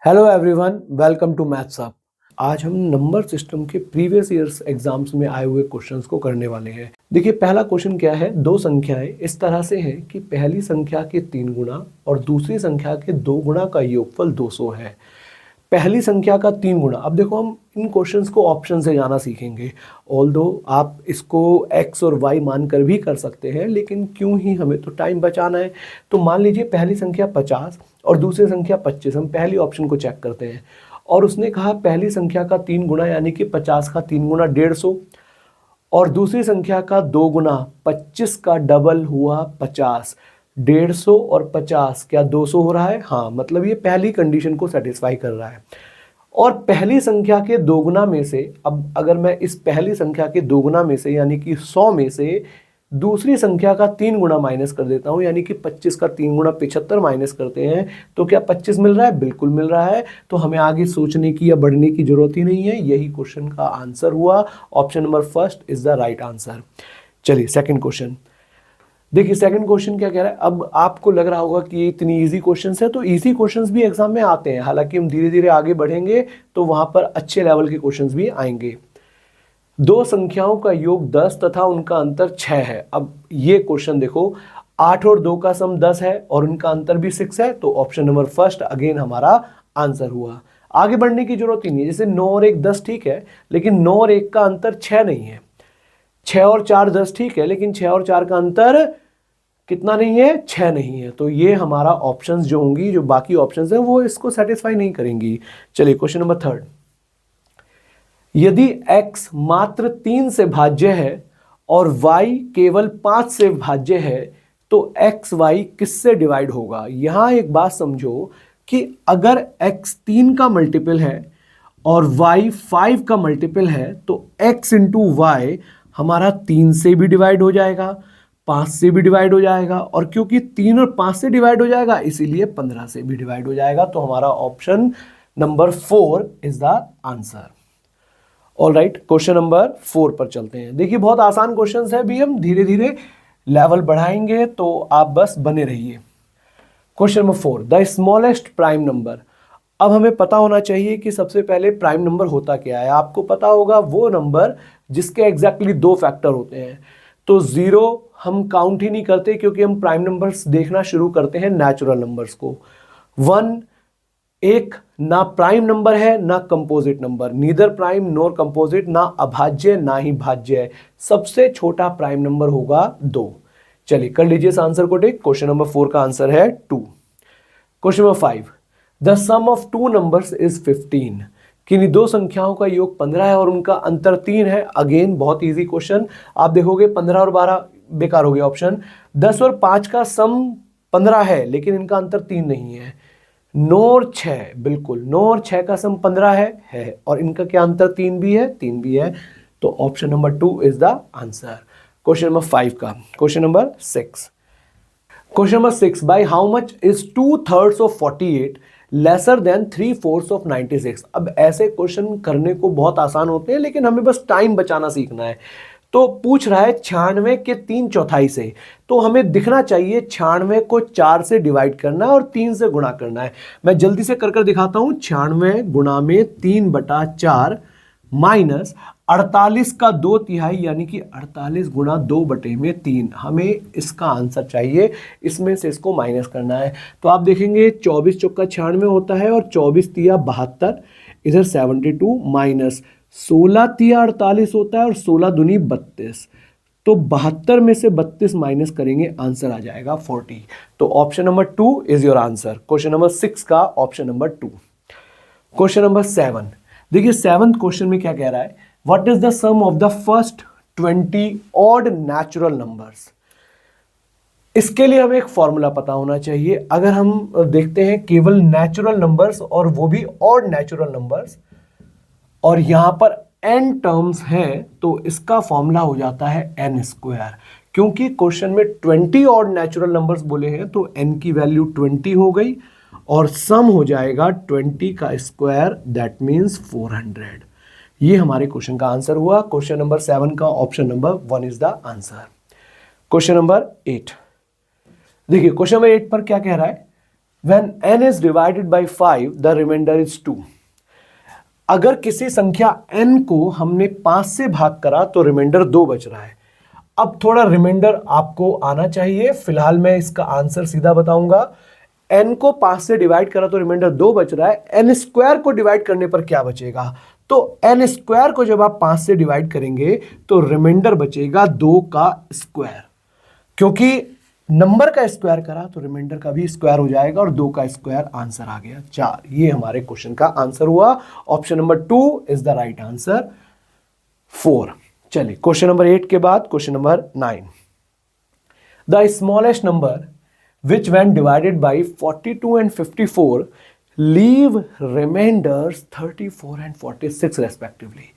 Hello everyone, welcome to maths up. आज हम number system के प्रीवियस ईयर्स एग्जाम्स में आए हुए क्वेश्चंस को करने वाले हैं। देखिए, पहला क्वेश्चन क्या है। दो संख्याएं इस तरह से हैं कि पहली संख्या के 3 गुना और दूसरी संख्या के 2 गुना का योगफल 200 है। पहली संख्या का 3 गुना। अब देखो, हम इन क्वेश्चंस को ऑप्शन से जाना सीखेंगे। ऑल्दो आप इसको x और y मानकर भी कर सकते हैं, लेकिन क्यों ही, हमें तो टाइम बचाना है। तो मान लीजिए पहली संख्या 50 और दूसरी संख्या 25। हम पहली ऑप्शन को चेक करते हैं और उसने कहा पहली संख्या का 3 गुना यानी कि 50 का 3 गुना 150 और दूसरी संख्या का 2 गुना 25 का डबल हुआ 50। 150 और 50 क्या 200 हो रहा है? हाँ, मतलब ये पहली कंडीशन को सेटिस्फाई कर रहा है। और पहली संख्या के 2 गुना में से, अब अगर मैं इस पहली संख्या के 2 गुना में से यानी कि 100 में से दूसरी संख्या का 3 गुना माइनस कर देता हूं, यानी कि 25 का 3 गुना 75 माइनस करते हैं, तो क्या 25 मिल रहा है? बिल्कुल मिल रहा है। तो हमें आगे सोचने की या बढ़ने की जरूरत ही नहीं है। यही क्वेश्चन का आंसर हुआ। Option number first is the right answer. चलिए सेकंड क्वेश्चन देखिए। सेकंड क्वेश्चन क्या कह रहा है। अब आपको लग रहा होगा कि ये इतनी इजी क्वेश्चंस है, तो इजी क्वेश्चंस भी एग्जाम में आते हैं। हालांकि हम धीरे धीरे आगे बढ़ेंगे तो वहां पर अच्छे लेवल के क्वेश्चंस भी आएंगे। दो संख्याओं का योग 10 तथा उनका अंतर 6 है। अब ये क्वेश्चन देखो, 8 और 2 का सम 10 है और उनका अंतर भी 6 है, तो ऑप्शन नंबर फर्स्ट अगेन हमारा आंसर हुआ। आगे बढ़ने की जरूरत ही नहीं है। जैसे 9 और 1 10 ठीक है, लेकिन 9 और 1 का अंतर 6 नहीं है। 6 और 4 10 ठीक है, लेकिन 6 और 4 का अंतर कितना नहीं है? 6 नहीं है। तो ये हमारा ऑप्शंस जो होंगी, जो बाकी ऑप्शंस हैं, वो इसको सेटिस्फाई नहीं करेंगी। चलिए क्वेश्चन नंबर थर्ड। यदि x मात्र 3 से भाज्य है और y केवल 5 से भाज्य है, तो x y किससे डिवाइड होगा? यहां एक बात समझो कि अगर x 3 का मल्टीपल है और y 5 का मल्टीपल है, तो x इंटू वाई हमारा 3 से भी डिवाइड हो जाएगा, 5 से भी डिवाइड हो जाएगा, और क्योंकि 3 और 5 से डिवाइड हो जाएगा इसीलिए 15 से भी डिवाइड हो जाएगा। तो हमारा option number 4 is the answer. All right, question number 4 पर चलते हैं। देखिए, बहुत आसान क्वेश्चन है, भी हम धीरे धीरे लेवल बढ़ाएंगे, तो आप बस बने रहिए। Question number 4, the smallest prime number. अब हमें पता होना चाहिए कि सबसे पहले प्राइम नंबर होता क्या है। आपको पता होगा वो नंबर जिसके एग्जैक्टली 2 फैक्टर होते हैं। तो 0 हम काउंट ही नहीं करते, क्योंकि हम प्राइम नंबर्स देखना शुरू करते हैं नेचुरल नंबर्स को। 1 एक ना प्राइम नंबर है ना कंपोजिट नंबर, नीदर प्राइम नोर कंपोजिट, ना अभाज्य ना ही भाज्य है। सबसे छोटा प्राइम नंबर होगा 2। चलिए कर लीजिए इस आंसर को टिक। क्वेश्चन नंबर 4 का आंसर है 2। Question number 5, the sum of 2 numbers is 15। किन्हीं दो संख्याओं का योग 15 है और उनका अंतर 3 है। अगेन बहुत इजी क्वेश्चन। आप देखोगे 15 और 12 बेकार हो गया ऑप्शन। 10 और 5 का सम 15 है, लेकिन इनका अंतर 3 नहीं है। 9 और 6, बिल्कुल 9 और 6 का सम 15 है और इनका क्या अंतर? 3 भी है, 3 भी है। तो option number 2 is the answer. Question number 5 का question number 6। Question number 6, by how much is 2/3 of 48 lesser than 3/4 of 96। अब ऐसे क्वेश्चन करने को बहुत आसान होते हैं, लेकिन हमें बस टाइम बचाना सीखना है। तो पूछ रहा है 96 के 3/4 से, तो हमें दिखना चाहिए 96 को 4 से डिवाइड करना है और 3 से गुणा करना है। मैं जल्दी से कर दिखाता हूं। 96 गुणा में 3/4 माइनस 48 का 2/3 यानी कि 48 गुणा 2/3। हमें इसका आंसर चाहिए, इसमें से इसको माइनस करना है। तो आप देखेंगे 24 चौका 96 होता है और 24 तिया 72, इधर 72 माइनस 16 तिया 48 होता है और 16 दूनी 32। तो 72 में से 32 माइनस करेंगे, आंसर आ जाएगा 40। तो option number 2 is your answer. Question number 6 का ऑप्शन नंबर 2। क्वेश्चन नंबर 7, देखिए 7th क्वेश्चन में क्या कह रहा है। What is the sum of the first 20 odd natural numbers. इसके लिए हमें एक फॉर्मूला पता होना चाहिए। अगर हम देखते हैं केवल नेचुरल नंबर्स और वो भी ऑड नेचुरल नंबर्स, और यहां पर n टर्म्स हैं, तो इसका फॉर्मूला हो जाता है n²। क्योंकि क्वेश्चन में 20 ऑड नेचुरल नंबर्स बोले हैं, तो n की वैल्यू 20 हो गई और सम हो जाएगा 20 का स्क्वायर, दैट मीन्स 400। ये हमारे क्वेश्चन का आंसर हुआ। क्वेश्चन नंबर 7 का option number 1 is the answer. Question number 8, देखिए क्वेश्चन नंबर 8 पर क्या कह रहा है। When n is divided by 5, the remainder is 2. अगर किसी संख्या n को हमने 5 से भाग करा तो रिमाइंडर 2 बच रहा है। अब थोड़ा रिमाइंडर आपको आना चाहिए, फिलहाल मैं इसका आंसर सीधा बताऊंगा। n को 5 से डिवाइड करा तो रिमाइंडर 2 बच रहा है। n स्क्वायर को डिवाइड करने पर क्या बचेगा? तो n स्क्वायर को जब आप 5 से डिवाइड करेंगे तो रिमाइंडर बचेगा 2 का स्क्वायर, क्योंकि नंबर का स्क्वायर करा तो रिमाइंडर का भी स्क्वायर हो जाएगा और 2 का स्क्वायर आंसर आ गया 4। ये हमारे क्वेश्चन का आंसर हुआ। Option number 2 is the right answer 4। चलिए क्वेश्चन नंबर 8 के बाद question number 9। The smallest number which when divided by 42 and 54 leave remainders 34 and 46 respectively।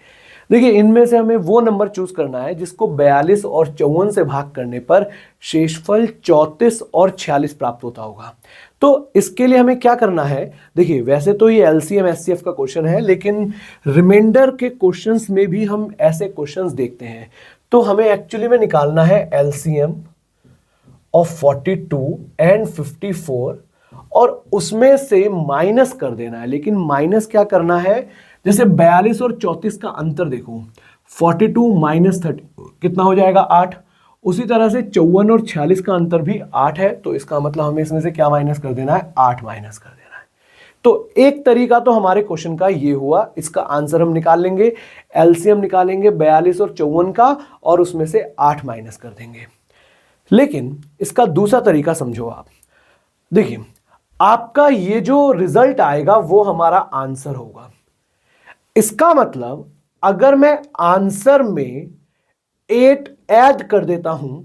देखिए इनमें से हमें वो नंबर चूज करना है जिसको 42 और 54 से भाग करने पर शेषफल 34 और 46 प्राप्त होता होगा। तो इसके लिए हमें क्या करना है? देखिए वैसे तो ये एलसीएम एचसीएफ का क्वेश्चन है, लेकिन रिमाइंडर के क्वेश्चंस में भी हम ऐसे क्वेश्चंस देखते हैं। तो हमें एक्चुअली में निकालना है एलसीएम ऑफ 42 एंड 54 और उसमें से माइनस कर देना है। लेकिन माइनस क्या करना है? जैसे 42 और 34 का अंतर देखो, 42 माइनस 30 कितना हो जाएगा? 8। उसी तरह से 54 और 46 का अंतर भी 8 है, तो इसका मतलब हमें इसमें से क्या माइनस कर देना है? 8 माइनस कर देना है। तो एक तरीका तो हमारे क्वेश्चन का ये हुआ, इसका आंसर हम निकाल लेंगे, एलसीएम निकालेंगे 42 और 54 का और उसमें से 8 माइनस कर देंगे। लेकिन इसका दूसरा तरीका समझो आप। देखिए आपका ये जो रिजल्ट आएगा वो हमारा आंसर होगा। इसका मतलब अगर मैं आंसर में 8 ऐड कर देता हूं,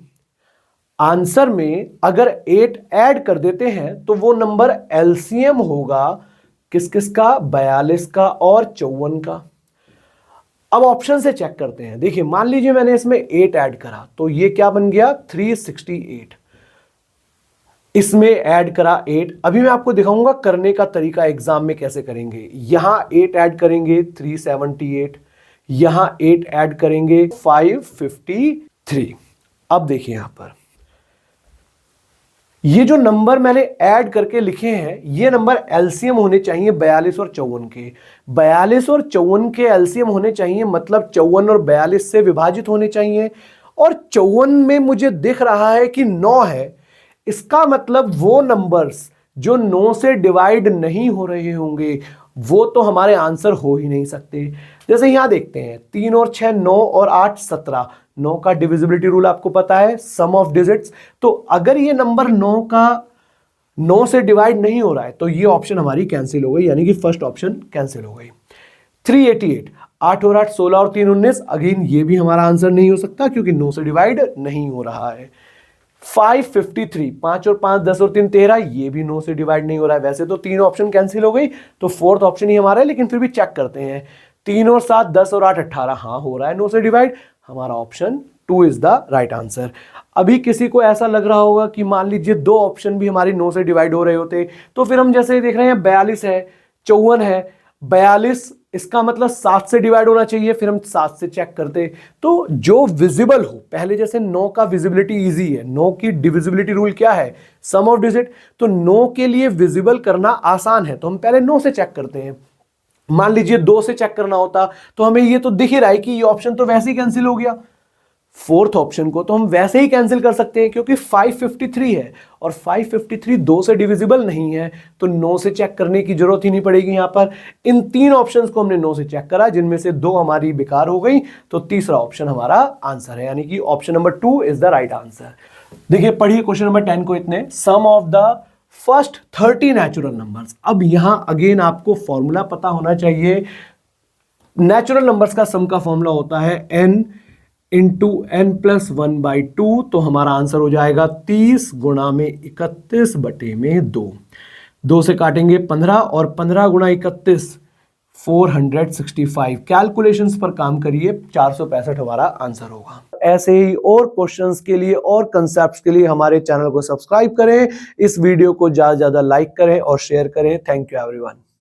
आंसर में अगर 8 ऐड कर देते हैं तो वो नंबर एलसीएम होगा किस किस का? 42 का और 54 का। अब ऑप्शन से चेक करते हैं। देखिए मान लीजिए मैंने इसमें 8 ऐड करा तो ये क्या बन गया? 368। इसमें ऐड करा 8। अभी मैं आपको दिखाऊंगा करने का तरीका एग्जाम में कैसे करेंगे। यहां 8 ऐड करेंगे 378, यहां 8 ऐड करेंगे 553। अब देखिए यहां पर ये जो नंबर मैंने ऐड करके लिखे हैं ये नंबर एलसीएम होने चाहिए 42 और 54 के। 42 और 54 के एलसीएम होने चाहिए, मतलब 54 और 42 से विभाजित होने चाहिए। और 54 में मुझे दिख रहा है कि 9 है, इसका मतलब वो नंबर्स जो 9 से डिवाइड नहीं हो रहे होंगे वो तो हमारे आंसर हो ही नहीं सकते। जैसे यहां देखते हैं 3 और 6 9 और 8 17। 9 का डिविजिबिलिटी रूल आपको पता है, सम ऑफ डिजिट्स। तो अगर ये नंबर 9 से डिवाइड नहीं हो रहा है तो ये ऑप्शन हमारी कैंसिल हो गई, यानी कि फर्स्ट ऑप्शन कैंसिल हो गई। 388, 8 और 8 16 और 3 19। अगेन ये भी हमारा आंसर नहीं हो सकता क्योंकि 9 से डिवाइड नहीं हो रहा है। 553, 5 और 5 10 और 3 13। ये भी 9 से डिवाइड नहीं हो रहा है। वैसे तो 3 ऑप्शन कैंसिल हो गई तो फोर्थ ऑप्शन ही हमारा है, लेकिन फिर भी चेक करते हैं। 3 और 7 10 और 8 18। हाँ हो रहा है 9 से डिवाइड। हमारा option 2 is the right answer. अभी किसी को ऐसा लग रहा होगा कि मान लीजिए 2 ऑप्शन भी हमारी 9 से डिवाइड हो रहे होते तो फिर हम जैसे देख रहे हैं 42 है 54 है। 42 इसका मतलब 7 से डिवाइड होना चाहिए, फिर हम 7 से चेक करते। तो जो विजिबल हो, पहले जैसे 9 का विजिबिलिटी इजी है, 9 की डिविजिबिलिटी रूल क्या है? सम ऑफ डिजिट। तो 9 के लिए विजिबल करना आसान है तो हम पहले 9 से चेक करते हैं। मान लीजिए 2 से चेक करना होता तो हमें ये तो दिख ही रहा है कि ये ऑप्शन तो वैसे ही कैंसिल हो गया। फोर्थ ऑप्शन को तो हम वैसे ही कैंसिल कर सकते हैं क्योंकि 553 है और 553 2 से डिविजिबल नहीं है, तो 9 से चेक करने की जरूरत ही नहीं पड़ेगी। यहां पर इन 3 ऑप्शंस को हमने 9 से चेक करा, जिनमें से 2 हमारी बेकार हो गई, तो तीसरा ऑप्शन हमारा आंसर है, यानी कि option number 2 is the right answer. देखिए पढ़िए क्वेश्चन नंबर 10 को। इतने sum of the first 30 natural numbers. अब यहां अगेन आपको फॉर्मूला पता होना चाहिए। नेचुरल नंबर्स का सम का फॉर्मूला होता है n इंटू n प्लस 1/2। तो हमारा आंसर हो जाएगा 30 गुणा में 31 बटे में 2। 2 से काटेंगे 15 और 15 गुणा 31 465। कैलकुलेशंस पर काम करिए, 465 हमारा आंसर होगा। ऐसे ही और क्वेश्चंस के लिए और कंसेप्ट्स के लिए हमारे चैनल को सब्सक्राइब करें, इस वीडियो को ज्यादा से ज्यादा लाइक करें और शेयर करें। Thank you everyone.